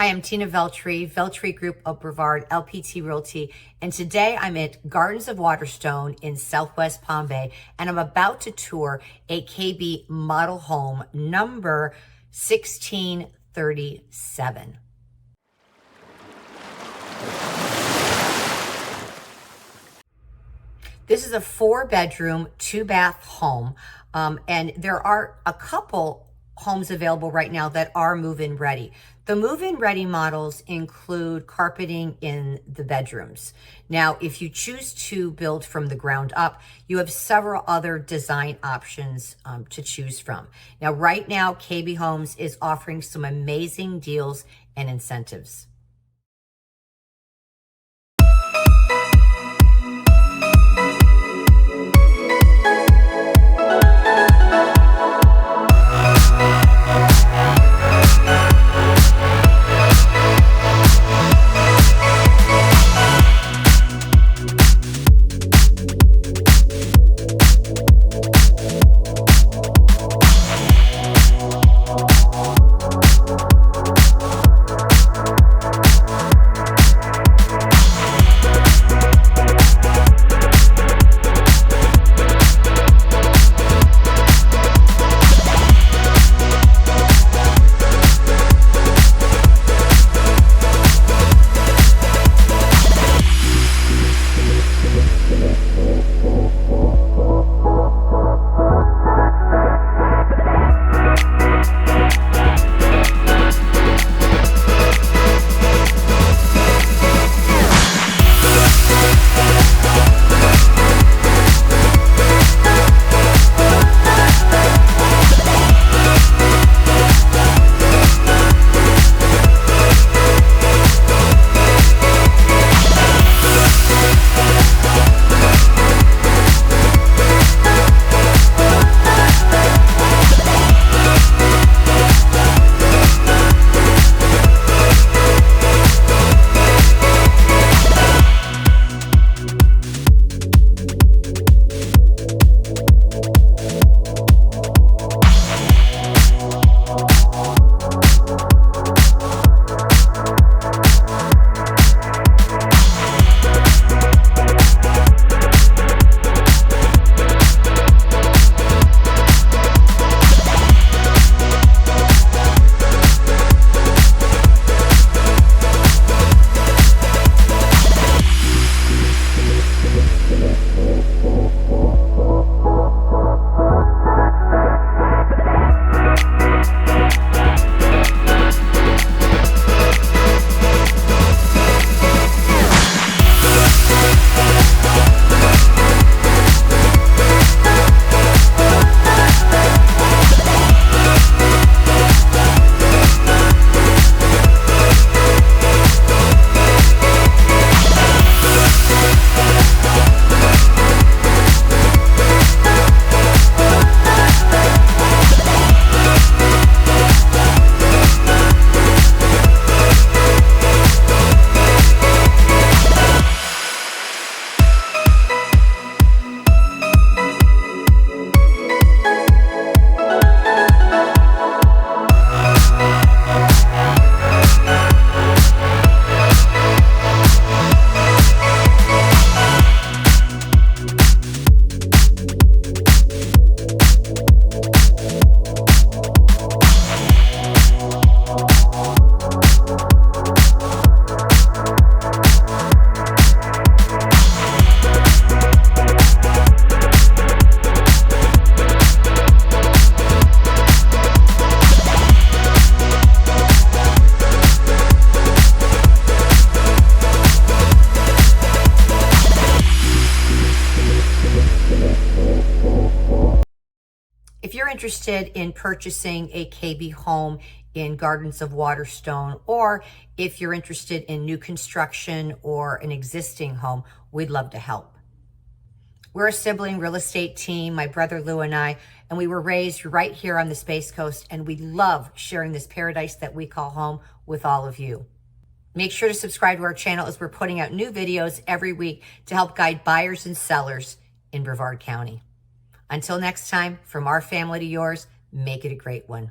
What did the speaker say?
Hi, I'm Tina Veltri, Veltri Group of Brevard, LPT Realty, and today I'm at Gardens of Waterstone in Southwest Palm Bay, and I'm about to tour a KB model home number 1637. This is a 4-bedroom, 2-bath home, and there are a couple homes available right now that are move-in ready. The move-in ready models include carpeting in the bedrooms. Now, if you choose to build from the ground up, you have several other design options to choose from. Now, right now, KB Homes is offering some amazing deals and incentives. If you're interested in purchasing a KB home in Gardens of Waterstone, or if you're interested in new construction or an existing home, we'd love to help. We're a sibling real estate team, my brother Lou and I, and we were raised right here on the Space Coast, and we love sharing this paradise that we call home with all of you. Make sure to subscribe to our channel as we're putting out new videos every week to help guide buyers and sellers in Brevard County. Until next time, from our family to yours, make it a great one.